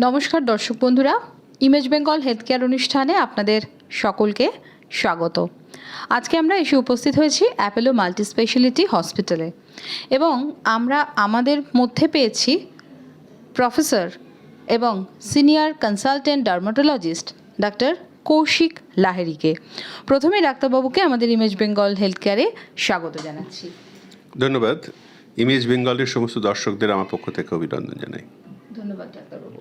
নমস্কার দর্শক বন্ধুরা, ইমেজ বেঙ্গল হেলথ কেয়ার অনুষ্ঠানে আপনাদের সকলকে স্বাগত। আজকে আমরা এসে উপস্থিত হয়েছি অ্যাপোলো মাল্টি স্পেশালিটি হসপিটালে এবং আমরা আমাদের মধ্যে পেয়েছি প্রফেসর এবং senior consultant dermatologist doctor Kaushik লাহিড়িকে। প্রথমে ডাক্তারবাবুকে আমাদের ইমেজ বেঙ্গল হেলথ কেয়ারে স্বাগত জানাচ্ছি। ধন্যবাদ। ইমেজ বেঙ্গলের সমস্ত দর্শকদের আমার পক্ষ থেকে অভিনন্দন জানাই। ধন্যবাদ ডাক্তারবাবু।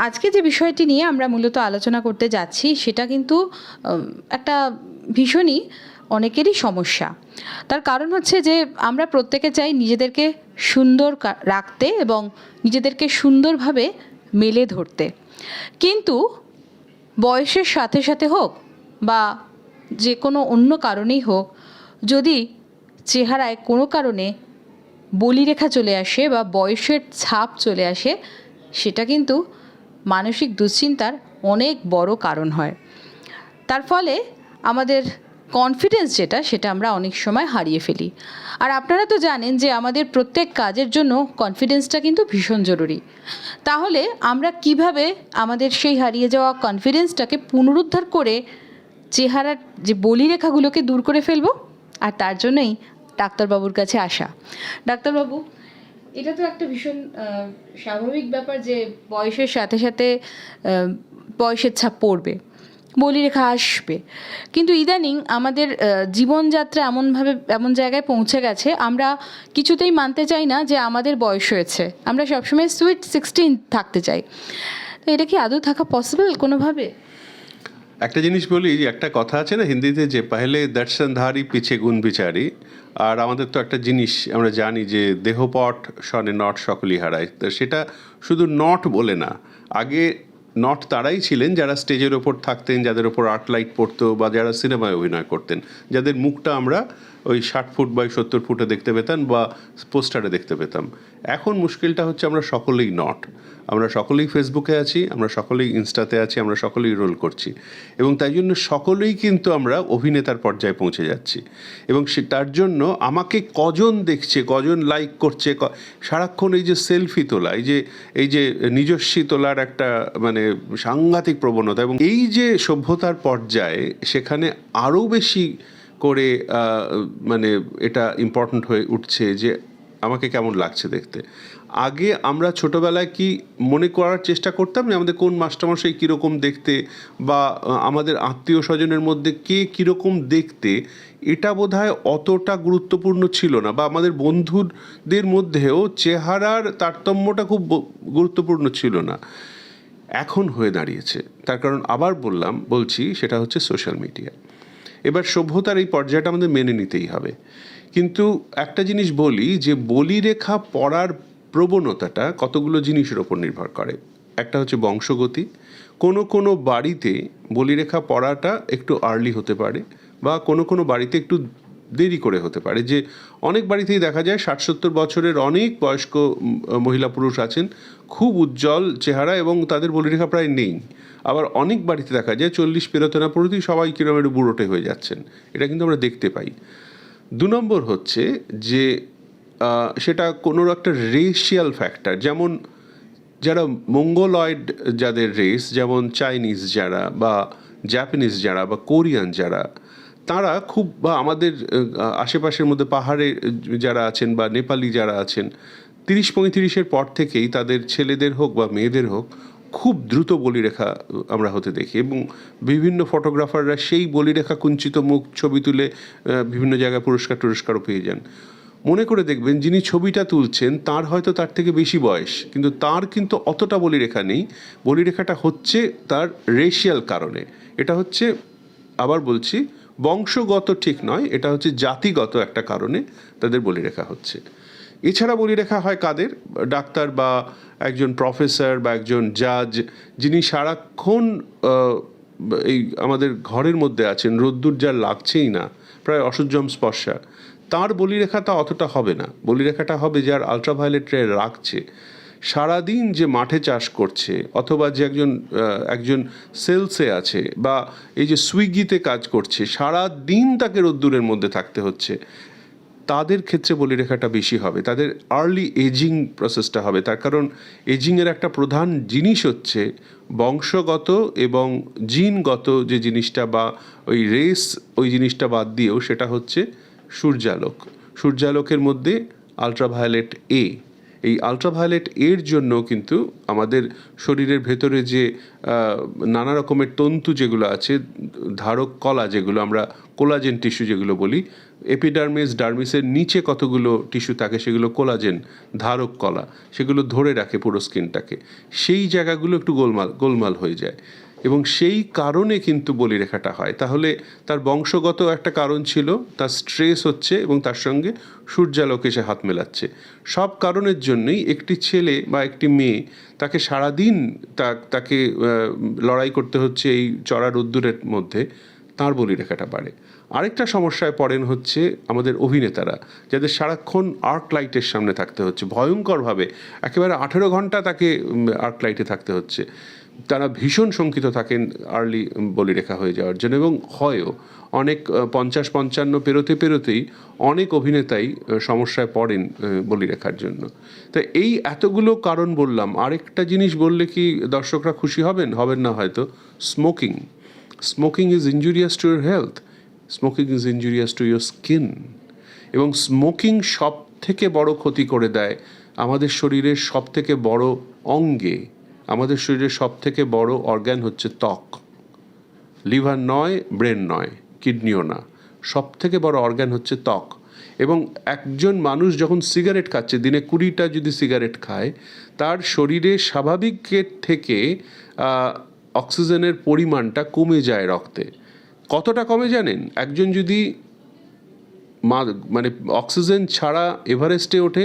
আজকে যে বিষয়টি নিয়ে আমরা মূলত আলোচনা করতে যাচ্ছি সেটা কিন্তু একটা ভীষণই অনেকেরই সমস্যা। তার কারণ হচ্ছে যে আমরা প্রত্যেকে চাই নিজেদেরকে সুন্দর রাখতে এবং নিজেদেরকে সুন্দরভাবে মেলে ধরতে, কিন্তু বয়সের সাথে সাথে হোক বা যে কোনো অন্য কারণেই হোক, যদি চেহারায় কোনো কারণে বলিরেখা চলে আসে বা বয়সের ছাপ চলে আসে, সেটা কিন্তু মানসিক দুশ্চিন্তার অনেক বড় কারণ হয়। তার ফলে আমাদের কনফিডেন্স সেটা আমরা অনেক সময় হারিয়ে ফেলি। আর আপনারা তো জানেন যে আমাদের প্রত্যেক কাজের জন্য কনফিডেন্সটা কিন্তু ভীষণ জরুরি। তাহলে আমরা কিভাবে আমাদের সেই হারিয়ে যাওয়া কনফিডেন্সটাকে পুনরুদ্ধার করে চেহারার যে বলিরেখাগুলোকে দূর করে ফেলবো, আর তার জন্যই ডাক্তারবাবুর কাছে আসা। ডাক্তারবাবু, এটা তো একটা ভীষণ স্বাভাবিক ব্যাপার যে বয়সের সাথে সাথে বয়সের ছাপ পড়বে, বলিরেখা আসবে, কিন্তু ইদানিং আমাদের জীবনযাত্রা এমন জায়গায় পৌঁছে গেছে, আমরা কিছুতেই মানতে চাই না যে আমাদের বয়স হয়েছে। আমরা সবসময় সুইট 16 থাকতে চাই। তো এটা কি আদৌ থাকা পসিবল কোনোভাবে? একটা জিনিস বলি, যে একটা কথা আছে না হিন্দিতে, যে পহলে দর্শনধারী পিছে গুণ বিচারি। আর আমাদের তো একটা জিনিস আমরা জানি যে দেহপট শনে নট সকলই হারায়। তো সেটা শুধু নট বলে না, আগে নট তারাই ছিলেন যারা স্টেজের ওপর থাকতেন, যাদের ওপর আর্ট লাইট পড়তো, বা যারা সিনেমায় অভিনয় করতেন, যাদের মুখটা আমরা ওই 60 ফুট বাই 70 ফুটে দেখতে পেতাম বা পোস্টারে দেখতে পেতাম। এখন মুশকিলটা হচ্ছে আমরা সকলেই নট। আমরা সকলেই ফেসবুকে আছি, আমরা সকলেই ইনস্টাতে আছি, আমরা সকলেই রোল করছি, এবং তাই জন্য সকলেই কিন্তু আমরা অভিনেতার পর্যায়ে পৌঁছে যাচ্ছি। এবং তার জন্য আমাকে কজন দেখছে, কজন লাইক করছে, সারাক্ষণ এই যে সেলফি তোলা, এই যে নিজস্বী তোলার একটা মানে সাংঘাতিক প্রবণতা, এবং এই যে সভ্যতার পর্যায়ে সেখানে আরও বেশি করে মানে এটা ইম্পর্ট্যান্ট হয়ে উঠছে যে আমাকে কেমন লাগছে দেখতে। আগে আমরা ছোটোবেলায় কি মনে করার চেষ্টা করতাম যে আমাদের কোন মাস্টারমশাই কীরকম দেখতে, বা আমাদের আত্মীয় স্বজনের মধ্যে কে কীরকম দেখতে, এটা বোধহয় অতটা গুরুত্বপূর্ণ ছিল না, বা আমাদের বন্ধুদের মধ্যেও চেহারার তারতম্যটা খুব গুরুত্বপূর্ণ ছিল না। এখন হয়ে দাঁড়িয়েছে। তার কারণ আবার বলছি সেটা হচ্ছে সোশ্যাল মিডিয়া। এবার সভ্যতার এই পর্যায়টা আমাদের মেনে নিতেই হবে। কিন্তু একটা জিনিস বলি, যে বলিরেখা পড়ার প্রবণতাটা কতগুলো জিনিসের ওপর নির্ভর করে। একটা হচ্ছে বংশগতি। কোনো বাড়িতে বলিরেখা পড়াটা একটু আর্লি হতে পারে, বা কোনো বাড়িতে একটু দেরি করে হতে পারে। যে অনেক বাড়িতেই দেখা যায় 60-70 বছরের অনেক বয়স্ক মহিলা পুরুষ আছেন, খুব উজ্জ্বল চেহারা, এবং তাদের বলিরেখা প্রায় নেই। আবার অনেক বাড়িতে দেখা যায় 40 পেরোতে না পেরোতেই সবাই কিরকম একটু বুড়োটে হয়ে যাচ্ছেন। এটা কিন্তু আমরা দেখতে পাই। 2 নম্বর হচ্ছে যে সেটা কোনো একটা রেশিয়াল ফ্যাক্টর। যেমন যারা মঙ্গলয়েড, যাদের রেস, যেমন চাইনিজ যারা, বা জাপানিজ যারা, বা কোরিয়ান যারা, তারা খুব, বা আমাদের আশেপাশের মধ্যে পাহাড়ে যারা আছেন, বা নেপালি যারা আছেন, 30-35-এর পর থেকেই তাদের ছেলেদের হোক বা মেয়েদের হোক খুব দ্রুত বলিরেখা আমরা হতে দেখি, এবং বিভিন্ন ফটোগ্রাফাররা সেই বলিরেখা কুঞ্চিত মুখ ছবি তুলে বিভিন্ন জায়গায় পুরস্কারও পেয়ে যান। মনে করে দেখবেন, যিনি ছবিটা তুলছেন তার হয়তো তার থেকে বেশি বয়স, কিন্তু তার কিন্তু অতটা বলিরেখা নেই। বলিরেখাটা হচ্ছে তার রেশিয়াল কারণে। এটা হচ্ছে, আবার বলছি, বংশগত ঠিক নয়, এটা হচ্ছে জাতিগত একটা কারণে তাদের বলিরেখা হচ্ছে। এছাড়া বলিরেখা হয় কাদের? ডাক্তার, বা একজন প্রফেসর, বা একজন জাজ, যিনি সারাক্ষণ এই আমাদের ঘরের মধ্যে আছেন, রোদ্দুর যার লাগছেই না, প্রায় অসহ্যম স্পর্শা, তার বলিরেখাটা অতটা হবে না। বলিরেখাটা হবে যার আলট্রাভায়োলেট রে রাখছে, সারাদিন যে মাঠে চাষ করছে, অথবা যে একজন সেলসে আছে, বা এই যে সুইগিতে কাজ করছে, সারা দিন তাকে রোদ্দুরের মধ্যে থাকতে হচ্ছে। তাদের ক্ষেত্রে বলিরেখাটা বেশি হবে, তাদের আর্লি এজিং প্রসেসটা হবে। তার কারণ এজিংয়ের একটা প্রধান জিনিস হচ্ছে বংশগত এবং জিনগত যে জিনিসটা, বা ওই রেস ওই জিনিসটা বাদ দিয়েও সেটা হচ্ছে সূর্যালোক। সূর্যালোকের মধ্যে আলট্রাভায়োলেট এ, এই আলট্রাভায়োলেট এর জন্য কিন্তু আমাদের শরীরের ভেতরে যে নানা রকমের তন্তু যেগুলো আছে, ধারক কলা যেগুলো আমরা কোলাজেন টিস্যু যেগুলো বলি, এপিডার্মিস ডার্মিসের নিচে কতগুলো টিস্যু থাকে সেগুলো কোলাজেন ধারক কলা, সেগুলো ধরে রাখে পুরো স্কিনটাকে। সেই জায়গাগুলো একটু গোলমাল হয়ে যায় এবং সেই কারণে কিন্তু বলিরেখাটা হয়। তাহলে তার বংশগত একটা কারণ ছিল, তার স্ট্রেস হচ্ছে এবং তার সঙ্গে সূর্যালোক এসে হাত মেলাচ্ছে। সব কারণের জন্যই একটি ছেলে বা একটি মেয়ে, তাকে সারাদিন তাকে লড়াই করতে হচ্ছে এই চড়া রোদ্দুরের মধ্যে, তার বলিরেখাটা বাড়ে। আরেকটা সমস্যায় পড়েন হচ্ছে আমাদের অভিনেতারা, যাদের সারাক্ষণ আর্ক লাইটের সামনে থাকতে হচ্ছে ভয়ঙ্করভাবে, একেবারে 18 ঘন্টা তাকে আর্ক লাইটে থাকতে হচ্ছে। তারা ভীষণ শঙ্কিত থাকেন আর্লি বলিরেখা হয়ে যাওয়ার জন্য, এবং হয়ও অনেক 50-55 পেরোতেই অনেক অভিনেতাই সমস্যায় পড়েন বলিরেখার জন্য। তা এই এতগুলো কারণ বললাম, আরেকটা জিনিস বললে কি দর্শকরা খুশি হবেন না হয়তো, smoking. Smoking is injurious to your health, smoking is injurious to your skin. এবং স্মোকিং সব থেকে বড় ক্ষতি করে দেয় আমাদের শরীরের সব থেকে বড় অঙ্গে। আমাদের শরীরের সব থেকে বড় অর্গ্যান হচ্ছে ত্বক, লিভার নয়, ব্রেন নয়, কিডনিও না, সব থেকে বড় অর্গ্যান হচ্ছে ত্বক। এবং একজন মানুষ যখন সিগারেট খাচ্ছে, দিনে 20টা যদি সিগারেট খায়, তার শরীরে স্বাভাবিকের থেকে অক্সিজেনের পরিমাণটা কমে যায় রক্তে। কতটা কমে জানেন? একজন যদি মানে অক্সিজেন ছাড়া এভারেস্টে ওঠে,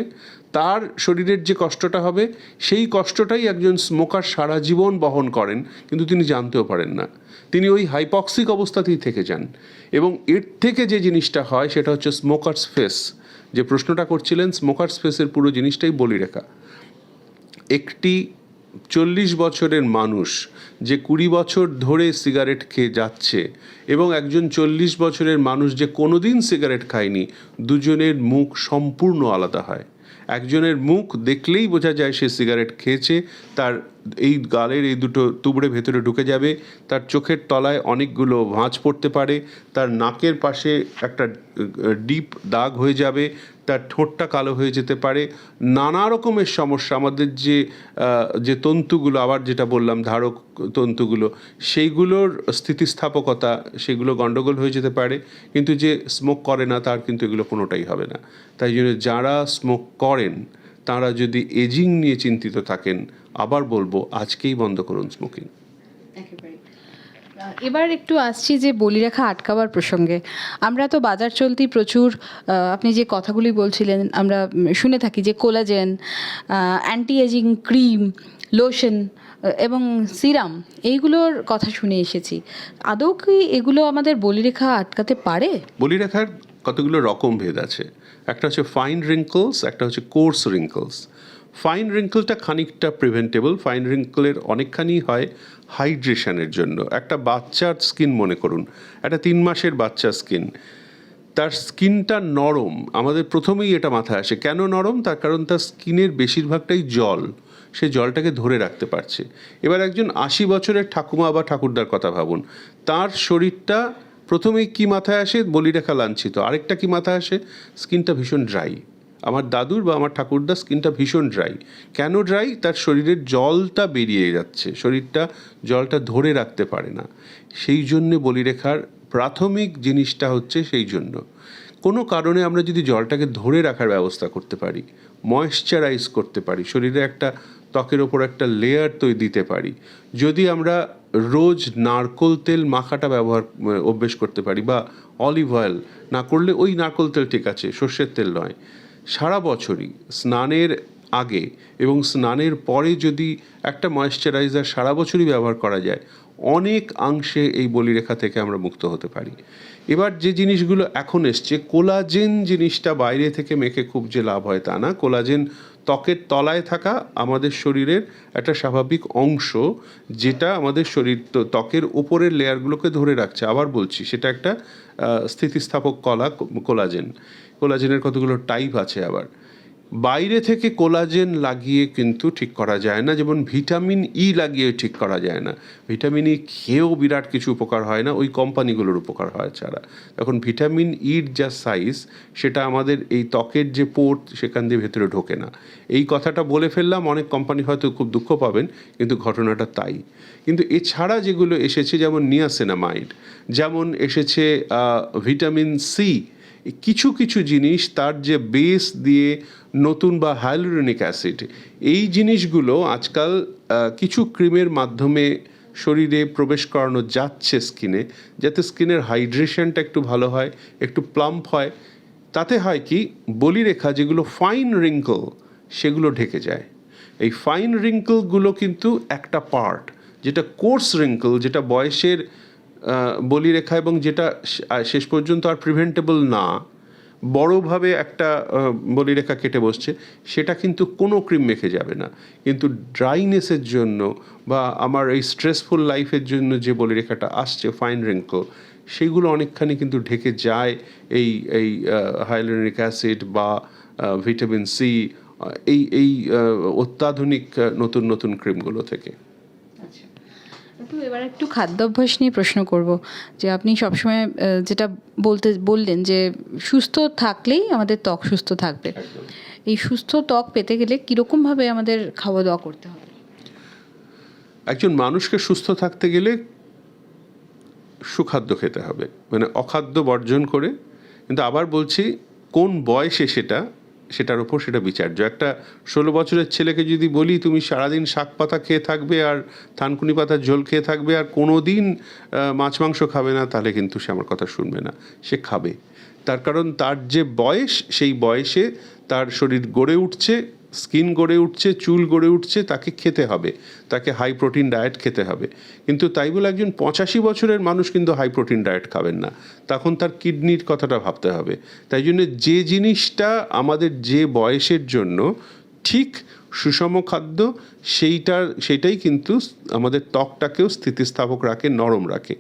তার শরীরের যে কষ্টটা হবে, সেই কষ্টটাই একজন স্মোকার সারা জীবন বহন করেন, কিন্তু তিনি জানতেও পারেন না। তিনি ওই হাইপক্সিক অবস্থাতেই থেকে যান। এবং এর থেকে যে জিনিসটা হয় সেটা হচ্ছে স্মোকার্স ফেস। যে প্রশ্নটা করছিলেন, স্মোকার্স ফেসের পুরো জিনিসটাই বলিরেখা। একটি 40 বছরের মানুষ যে 20 বছর ধরে সিগারেট খেয়ে যাচ্ছে, এবং একজন 40 বছরের মানুষ যে কোনোদিন সিগারেট খায়নি, দুজনের মুখ সম্পূর্ণ আলাদা হয়। একজনের মুখ দেখলেই বোঝা যায় সে সিগারেট খেয়েছে, তার এই গালের এই দুটো তুবড়ে ভেতরে ঢুকে যাবে, তার চোখের তলায় অনেকগুলো ভাঁজ পড়তে পারে, তার নাকের পাশে একটা ডিপ দাগ হয়ে যাবে, তার ঠোঁটটা কালো হয়ে যেতে পারে, নানা রকমের সমস্যা। আমাদের যে তন্তুগুলো, আবার যেটা বললাম ধারক তন্তুগুলো, সেইগুলোর স্থিতিস্থাপকতা, সেগুলো গণ্ডগোল হয়ে যেতে পারে। কিন্তু যে স্মোক করে না, তার কিন্তু এগুলো কোনোটাই হবে না। তাই জন্য যারা স্মোক করেন, তারা যদি এজিং নিয়ে চিন্তিত থাকেন, আবার বলবো আজকেই বন্ধ করুন স্মোকিং। এবার একটু আসছি যে বলিরেখা আটকাবার প্রসঙ্গে। আমরা তো বাজার চলতি প্রচুর, আপনি যে কথাগুলি বলছিলেন আমরা শুনে থাকি, যে collagen, anti aging cream, lotion এবং সিরাম, এইগুলোর কথা শুনে এসেছি। আদৌ কি এগুলো আমাদের বলিরেখা আটকাতে পারে? বলিরেখার কতগুলো রকম ভেদ আছে। একটা হচ্ছে ফাইন রিঙ্কলস, একটা হচ্ছে কোর্স রিঙ্কলস। ফাইন রিঙ্কলটা খানিকটা প্রিভেন্টেবল। ফাইন রিঙ্কলের অনেকখানি হয় হাইড্রেশনের জন্য। একটা বাচ্চার স্কিন মনে করুন, একটা 3 মাসের বাচ্চার স্কিন, তার স্কিনটা নরম। আমাদের প্রথমেই এটা মাথায় আসে, কেন নরম? তার কারণ তার স্কিনের বেশিরভাগটাই জল, সে জলটাকে ধরে রাখতে পারছে। এবার একজন 80 বছরের ঠাকুমা বা ঠাকুরদার কথা ভাবুন, তার শরীরটা প্রথমেই কি মাথায় আসে? বলিরেখা লাঞ্ছিত। আরেকটা কি মাথায় আসে? স্কিনটা ভীষণ ড্রাই। আমার দাদুর বা আমার ঠাকুরদার স্কিনটা ভীষণ ড্রাই। কেন ড্রাই? তার শরীরের জলটা বেরিয়ে যাচ্ছে, শরীরটা জলটা ধরে রাখতে পারে না। সেই জন্যে বলিরেখার প্রাথমিক জিনিসটা হচ্ছে সেই জন্য। কোনো কারণে আমরা যদি জলটাকে ধরে রাখার ব্যবস্থা করতে পারি, ময়েশ্চারাইজ করতে পারি, শরীরে একটা ত্বকের ওপর একটা লেয়ার তৈরি দিতে পারি, যদি আমরা রোজ নারকোল তেল মাখাটা অভ্যেস করতে পারি, বা অলিভ অয়েল না করলে ওই নারকোল তেল ঠিক আছে, সর্ষের তেল নয়, সারা বছরই স্নানের আগে এবং স্নানের পরে যদি একটা ময়েশ্চারাইজার সারা বছরই ব্যবহার করা যায়, অনেক অংশে এই বলিরেখা থেকে আমরা মুক্ত হতে পারি। এবার যে জিনিসগুলো এখন এসছে, কোলাজেন জিনিসটা বাইরে থেকে মেখে খুব যে লাভ হয় তা না। কোলাজেন ত্বকের তলায় থাকা আমাদের শরীরের একটা স্বাভাবিক অংশ, যেটা আমাদের শরীর ত্বকের উপরের লেয়ারগুলোকে ধরে রাখছে। আবার বলছি, সেটা একটা স্থিতিস্থাপক কোলাজেনের কতগুলো টাইপ আছে। আবার বাইরে থেকে কোলাজেন লাগিয়ে কিন্তু ঠিক করা যায় না, যেমন ভিটামিন ই লাগিয়ে ঠিক করা যায় না। ভিটামিন ই খেয়েও বিরাট কিছু উপকার হয় না, ওই কোম্পানিগুলোর উপকার হয় ছাড়া। এখন ভিটামিন ইর যা সাইজ, সেটা আমাদের এই ত্বকের যে পোর্ট, সেখান দিয়ে ভেতরে ঢোকে না। এই কথাটা বলে ফেললাম, অনেক কোম্পানি হয়তো খুব দুঃখ পাবেন, কিন্তু ঘটনাটা তাই। কিন্তু এছাড়া যেগুলো এসেছে, যেমন নিয়াসিনামাইড, যেমন এসেছে ভিটামিন সি, কিছু কিছু জিনিস তার যে বেস দিয়ে নতুন, বা হাইলুরোনিক অ্যাসিড, এই জিনিসগুলো আজকাল কিছু ক্রিমের মাধ্যমে শরীরে প্রবেশ করানো যাচ্ছে স্কিনে, যাতে স্কিনের হাইড্রেশনটা একটু ভালো হয়, একটু প্লাম্প হয়। তাতে হয় কি, বলিরেখা যেগুলো ফাইন রিঙ্কল, সেগুলো ঢেকে যায়। এই ফাইন রিঙ্কলগুলো কিন্তু একটা পার্ট, যেটা কোর্স রিঙ্কল, যেটা বয়সের বলিরেখা, এবং যেটা শেষ পর্যন্ত আর প্রিভেন্টেবল না, বড়োভাবে একটা বলিরেখা কেটে বসছে, সেটা কিন্তু কোনো ক্রিম মেখে যাবে না। কিন্তু ড্রাইনেসের জন্য, বা আমার এই স্ট্রেসফুল লাইফের জন্য যে বলিরেখাটা আসছে, ফাইন রিঙ্কল, সেইগুলো অনেকখানি কিন্তু ঢেকে যায় এই এই হাইলুরোনিক অ্যাসিড বা ভিটামিন সি, এই অত্যাধুনিক নতুন নতুন ক্রিমগুলো থেকে। তো এবার একটু খাদ্যাভ্যাস নিয়ে প্রশ্ন করব, যে আপনি সবসময় যেটা বললেন যে সুস্থ থাকলেই আমাদের ত্বক সুস্থ থাকবে। এই সুস্থ ত্বক পেতে গেলে কীরকমভাবে আমাদের খাওয়া দাওয়া করতে হবে? একজন মানুষকে সুস্থ থাকতে গেলে সুখাদ্য খেতে হবে, মানে অখাদ্য বর্জন করে। কিন্তু আবার বলছি, কোন বয়সে সেটার উপর সেটা বিচার্য। একটা 16 বছরের ছেলেকে যদি বলি, তুমি সারাদিন শাক পাতা খেয়ে থাকবে আর থানকুনি পাতার ঝোল খেয়ে থাকবে আর কোনো দিন মাছ মাংস খাবে না, তাহলে কিন্তু সে আমার কথা শুনবে না। সে খাবে, তার কারণ তার যে বয়স, সেই বয়সে তার শরীর গড়ে উঠছে, স্কিন গড়ে উঠছে, চুল গড়ে উঠছে, তাকে খেতে হবে, তাকে হাই প্রোটিন ডায়েট খেতে হবে। কিন্তু তাই বলে একজন 85 বছরের মানুষ কিন্তু হাই প্রোটিন ডায়েট খাবেন না, তখন তার কিডনির কথাটা ভাবতে হবে। তাই জন্য যে জিনিসটা আমাদের যে বয়সের জন্য ঠিক সুষম খাদ্য, সেইটাই কিন্তু আমাদের ত্বকটাকেও স্থিতিস্থাপক রাখে, নরম রাখে।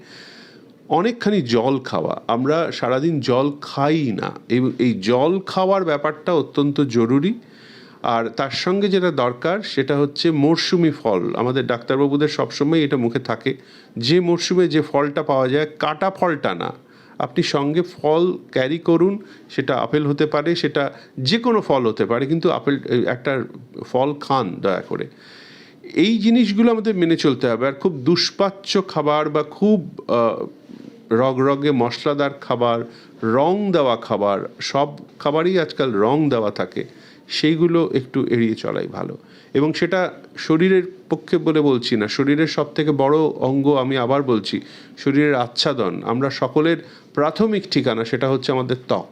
অনেকখানি জল খাওয়া, আমরা সারাদিন জল খাই না, এই জল খাওয়ার ব্যাপারটা অত্যন্ত জরুরি। আর তার সঙ্গে যেটা দরকার, সেটা হচ্ছে মরশুমি ফল। আমাদের ডাক্তারবাবুদের সবসময় এটা মুখে থাকে, যে মরশুমে যে ফলটা পাওয়া যায়, কাটা ফলটা না, আপনি সঙ্গে ফল ক্যারি করুন। সেটা আপেল হতে পারে, সেটা যে কোনো ফল হতে পারে, কিন্তু একটা ফল খান দয়া করে। এই জিনিসগুলো আমাদের মেনে চলতে হবে। আর খুব দুষ্পাচ্য খাবার, বা খুব রগরগে মশলাদার খাবার, রং দেওয়া খাবার, সব খাবারই আজকাল রং দেওয়া থাকে, সেইগুলো একটু এড়িয়ে চলাই ভালো। এবং সেটা শরীরের পক্ষে বলে বলছি না, শরীরের সব থেকে বড় অঙ্গ, আমি আবার বলছি, শরীরের আচ্ছাদন, আমরা সকলের প্রাথমিক ঠিকানা, সেটা হচ্ছে আমাদের ত্বক।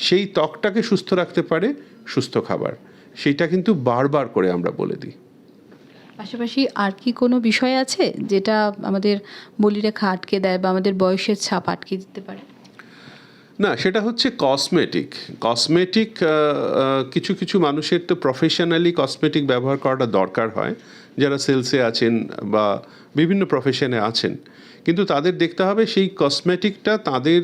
সেই ত্বকটাকে সুস্থ রাখতে পারে সুস্থ খাবার, সেইটা কিন্তু বারবার করে আমরা বলে দিই। পাশাপাশি আর কি কোনো বিষয় আছে যেটা আমাদের বলিরেখা আটকে দেয়, বা আমাদের বয়সের ছাপ আটকে দিতে পারে? না, সেটা হচ্ছে কসমেটিক। কিছু কিছু মানুষের তো প্রফেশনালি কসমেটিক ব্যবহার করাটা দরকার হয়, যারা সেলসে আছেন বা বিভিন্ন প্রফেশনে আছেন। কিন্তু তাদের দেখতে হবে সেই কসমেটিকটা তাদের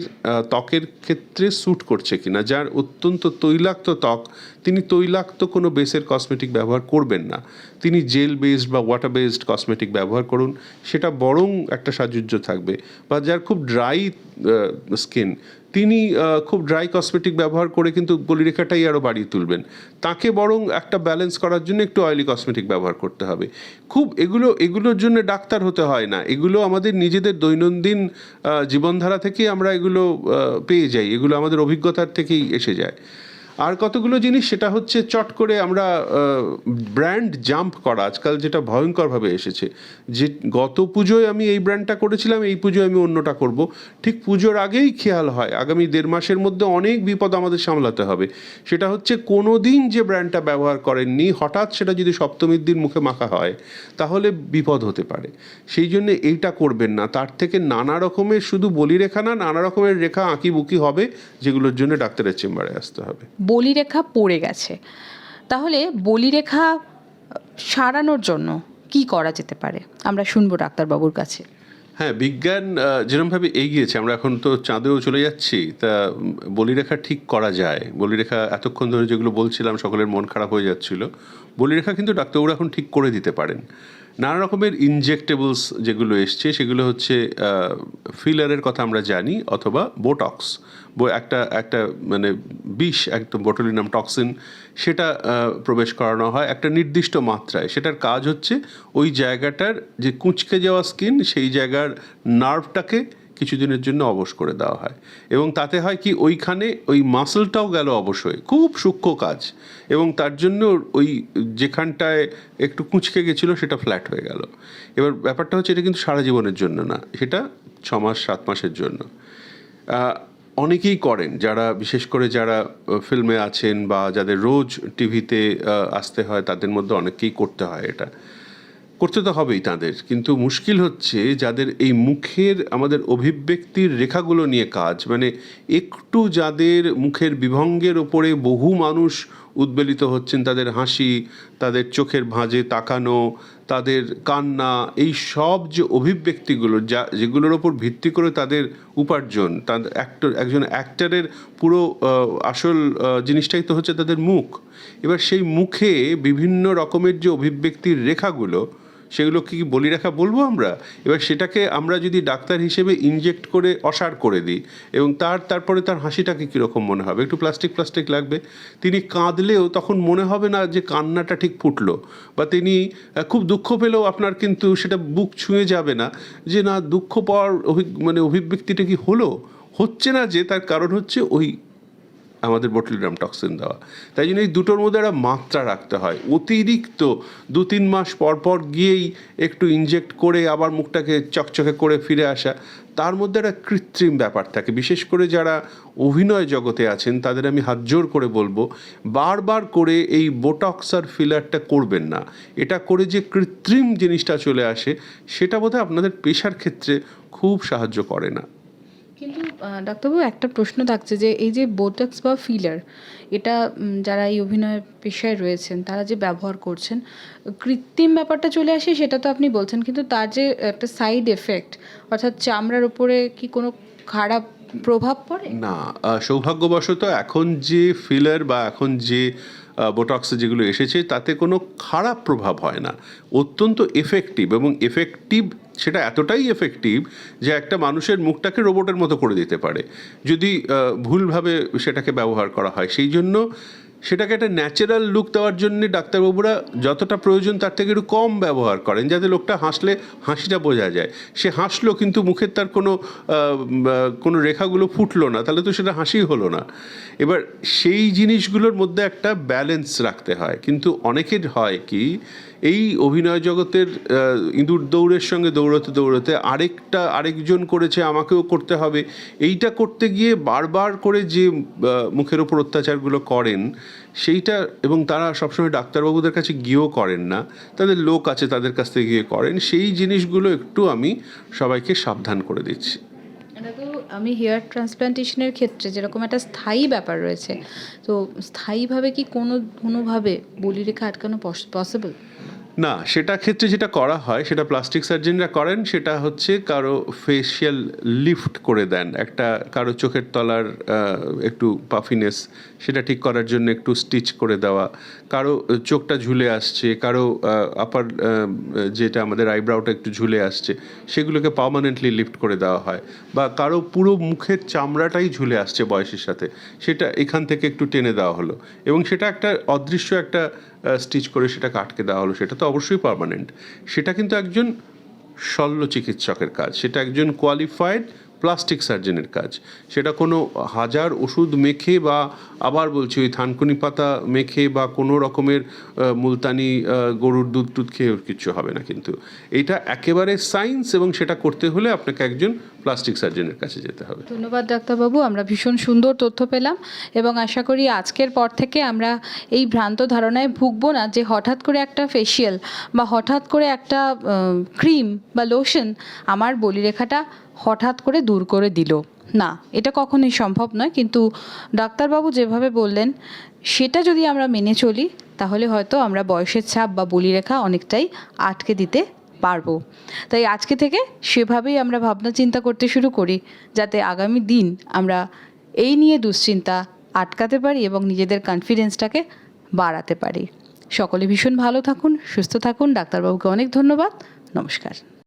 ত্বকের ক্ষেত্রে স্যুট করছে কিনা। যার অত্যন্ত তৈলাক্ত ত্বক, তিনি তৈলাক্ত কোনো বেসের কসমেটিক ব্যবহার করবেন না, তিনি জেল বেসড বা ওয়াটার বেসড কসমেটিক ব্যবহার করুন, সেটা বরং একটা সাজুজ্য থাকবে। বা যার খুব ড্রাই স্কিন, তিনি খুব ড্রাই কসমেটিক ব্যবহার করে কিন্তু বলিরেখাটাই আরও বাড়িয়ে তুলবেন, তাকে বরং একটা ব্যালেন্স করার জন্য একটু অয়েলি কসমেটিক ব্যবহার করতে হবে। খুব এগুলোর জন্য ডাক্তার হতে হয় না, এগুলো আমাদের নিজেদের দৈনন্দিন জীবনধারা থেকেই আমরা এগুলো পেয়ে যাই, এগুলো আমাদের অভিজ্ঞতার থেকেই এসে যায়। আর কতগুলো জিনিস, সেটা হচ্ছে চট করে আমরা ব্র্যান্ড জাম্প করা আজকাল যেটা ভয়ঙ্করভাবে এসেছে, যে গত পুজোয় আমি এই ব্র্যান্ডটা করেছিলাম, এই পুজোয় আমি অন্যটা করব। ঠিক পুজোর আগেই খেয়াল হয় আগামী 1.5 মাসের মধ্যে অনেক বিপদ আমাদের সামলাতে হবে। সেটা হচ্ছে কোনো দিন যে ব্র্যান্ডটা ব্যবহার করেননি, হঠাৎ সেটা যদি সপ্তমীর দিন মুখে মাখা হয়, তাহলে বিপদ হতে পারে। সেই জন্য এইটা করবেন না। তার থেকে নানা রকমের, শুধু বলিরেখা না, নানা রকমের রেখা আঁকিবুকি হবে, যেগুলোর জন্য ডাক্তারের চেম্বারে আসতে হবে। বলিরেখা পড়ে গেছে, তাহলে বলিরেখা সারানোর জন্য কি করা যেতে পারে আমরা শুনবো ডাক্তারবাবুর কাছে। হ্যাঁ, বিজ্ঞান যেরকমভাবে এগিয়েছে, আমরা এখন তো চাঁদেও চলে যাচ্ছি, তা বলিরেখা ঠিক করা যায়। বলিরেখা এতক্ষণ ধরে যেগুলো বলছিলাম সকলের মন খারাপ হয়ে যাচ্ছিল, বলিরেখা কিন্তু ডাক্তারবাবুরা এখন ঠিক করে দিতে পারেন। নানা রকমের ইনজেক্টেবলস যেগুলো এসছে সেগুলো হচ্ছে ফিলারের কথা আমরা জানি, অথবা বোটক্স, একটা একটা মানে বিষ, একদম বোটুলিনাম টক্সিন, সেটা প্রবেশ করানো হয় একটা নির্দিষ্ট মাত্রায়। সেটার কাজ হচ্ছে ওই জায়গাটার যে কুঁচকে যাওয়া স্কিন, সেই জায়গার নার্ভটাকে কিছুদিনের জন্য অবশ করে দেওয়া হয়, এবং তাতে হয় কি ওইখানে ওই মাসলটাও গেল অবশ্যই, খুব সূক্ষ্ম কাজ, এবং তার জন্য ওই যেখানটায় একটু কুঁচকে গেছিলো সেটা ফ্ল্যাট হয়ে গেল। এবার ব্যাপারটা হচ্ছে এটা কিন্তু সারা জীবনের জন্য না, সেটা 6 মাস 7 মাসের জন্য। অনেকেই করেন, যারা বিশেষ করে যারা ফিল্মে আছেন বা যাদের রোজ টিভিতে আসতে হয়, তাদের মধ্যে অনেকেই করতে হয়। এটা করতে তো হবেই তাদের, কিন্তু মুশকিল হচ্ছে যাদের এই মুখের আমাদের অভিব্যক্তির রেখাগুলো নিয়ে কাজ, মানে একটু যাদের মুখের বিভঙ্গের ওপরে বহু মানুষ উদ্বেলিত হচ্ছেন, তাদের হাসি, তাদের চোখের ভাঁজে তাকানো, তাদের কান্না, এই সব যে অভিব্যক্তিগুলো যেগুলোর ওপর ভিত্তি করে তাদের উপার্জন, তাদের একজন অ্যাক্টরের পুরো আসল জিনিসটাই তো হচ্ছে তাদের মুখ। এবার সেই মুখে বিভিন্ন রকমের যে অভিব্যক্তির রেখাগুলো, সেগুলো কি বলিরেখা বলবো আমরা? এবার সেটাকে আমরা যদি ডাক্তার হিসেবে ইনজেক্ট করে অসাড় করে দিই, এবং তারপরে তার হাসিটাকে কীরকম মনে হবে? একটু প্লাস্টিক লাগবে। তিনি কাঁদলেও তখন মনে হবে না যে কান্নাটা ঠিক ফুটলো, বা তিনি খুব দুঃখ পেলেও আপনার কিন্তু সেটা বুক ছুঁয়ে যাবে না যে না, দুঃখ পাওয়ার অভিব্যক্তিটা কি হচ্ছে না, যে তার কারণ হচ্ছে ওই আমাদের বোটুলিনাম টক্সিন দেওয়া। তাই জন্য এই দুটোর মধ্যে একটা মাত্রা রাখতে হয়। অতিরিক্ত 2-3 মাস পর গিয়েই একটু ইনজেক্ট করে আবার মুখটাকে চকচকে করে ফিরে আসা, তার মধ্যে একটা কৃত্রিম ব্যাপার থাকে। বিশেষ করে যারা অভিনয় জগতে আছেন তাদের আমি হাত জোর করে বলবো, বারবার করে এই বোটক্স আর ফিলারটা করবেন না। এটা করে যে কৃত্রিম জিনিসটা চলে আসে, সেটা বোধহয় আপনাদের পেশার ক্ষেত্রে খুব সাহায্য করে না। কিন্তু ডাক্তারবাবু একটা প্রশ্ন থাকছে যে এই যে বোটক্স বা ফিলার, এটা যারা এই অভিনয় পেশায় রয়েছেন তারা যে ব্যবহার করছেন, কৃত্রিম ব্যাপারটা চলে আসে সেটা তো আপনি বলছেন, কিন্তু তার যে একটা সাইড এফেক্ট, অর্থাৎ চামড়ার উপরে কি কোনো খারাপ প্রভাব পড়ে? না, সৌভাগ্যবশত এখন যে ফিলার বা এখন যে বোটক্স যেগুলো এসেছে তাতে কোনো খারাপ প্রভাব হয় না। অত্যন্ত এফেক্টিভ, এবং সেটা এতটাই এফেক্টিভ যে একটা মানুষের মুখটাকে রোবটের মতো করে দিতে পারে যদি ভুলভাবে সেটাকে ব্যবহার করা হয়। সেই জন্য সেটাকে একটা ন্যাচারাল লুক দেওয়ার জন্য ডাক্তারবাবুরা যতটা প্রয়োজন তার থেকে একটু কম ব্যবহার করেন, যাতে লোকটা হাসলে হাসিটা বোঝা যায়। সে হাসলো কিন্তু মুখের তার কোনো রেখাগুলো ফুটলো না, তাহলে তো সেটা হাসিই হলো না। এবার সেই জিনিসগুলোর মধ্যে একটা ব্যালেন্স রাখতে হয়। কিন্তু অনেকের হয় কি, এই অভিনয় জগতের ইঁদুর দৌড়ের সঙ্গে দৌড়তে আরেকজন করেছে, আমাকেও করতে হবে, এইটা করতে গিয়ে বারবার করে যে মুখের ওপর অত্যাচারগুলো করেন সেইটা, এবং তারা সবসময় ডাক্তারবাবুদের কাছে গিয়েও করেন না, তাদের লোক আছে তাদের কাছ থেকে গিয়ে করেন। সেই জিনিসগুলো একটু আমি সবাইকে সাবধান করে দিচ্ছি। এটা তো আমি হেয়ার ট্রান্সপ্লান্টেশনের ক্ষেত্রে যেরকম একটা স্থায়ী ব্যাপার রয়েছে, তো স্থায়ীভাবে কি কোনোভাবে বলিরেখা আটকানো পসিবল? না, সেটা ক্ষেত্রে যেটা করা হয় সেটা প্লাস্টিক সার্জনরা করেন, সেটা হচ্ছে কারো ফেসিয়াল লিফট করে দেন, কারো চোখের তলার একটু পাফিনেস সেটা ঠিক করার জন্য একটু স্টিচ করে দেওয়া, কারো চোখটা ঝুলে আসছে, কারো আপার যেটা আমাদের আইব্রাউটা একটু ঝুলে আসছে, সেগুলোকে পার্মানেন্টলি লিফট করে দেওয়া হয়, বা কারো পুরো মুখের চামড়াটাই ঝুলে আসছে বয়সের সাথে, সেটা এখান থেকে একটু টেনে দেওয়া হলো, এবং সেটা একটা অদৃশ্য একটা স্টিচ করে সেটাকে আটকে দেওয়া হলো। সেটা তো অবশ্যই পার্মানেন্ট। সেটা কিন্তু একজন শল্য চিকিৎসকের কাজ, সেটা একজন কোয়ালিফাইড প্লাস্টিক সার্জনের কাজ। সেটা কোনো হাজার ওষুধ মেখে, বা আবার বলছি ওই থানকুনি পাতা মেখে, বা কোনো রকমের মুলতানি গরুর দুধ খেয়ে কিচ্ছু হবে না। কিন্তু এটা একেবারে সায়েন্স, এবং সেটা করতে হলে আপনাকে একজন প্লাস্টিক সার্জনের কাছে যেতে হবে। ধন্যবাদ ডাক্তারবাবু, আমরা ভীষণ সুন্দর তথ্য পেলাম, এবং আশা করি আজকের পর থেকে আমরা এই ভ্রান্ত ধারণায় ভুগবো না যে হঠাৎ করে একটা ফেসিয়াল বা হঠাৎ করে একটা ক্রিম বা লোশন আমার বলিরেখাটা হঠাৎ করে দূর করে দিল। না, এটা কখনোই সম্ভব নয়, কিন্তু ডাক্তারবাবু যেভাবে বললেন সেটা যদি আমরা মেনে চলি তাহলে হয়তো আমরা বয়সের ছাপ বা বলিরেখা অনেকটাই আটকে দিতে পারবো। তাই আজকে থেকে সেভাবেই আমরা ভাবনা চিন্তা করতে শুরু করি, যাতে আগামী দিন আমরা এই নিয়ে দুশ্চিন্তা আটকাতে পারি এবং নিজেদের কনফিডেন্সটাকে বাড়াতে পারি। সকলে ভীষণ ভালো থাকুন, সুস্থ থাকুন। ডাক্তারবাবুকে অনেক ধন্যবাদ। নমস্কার।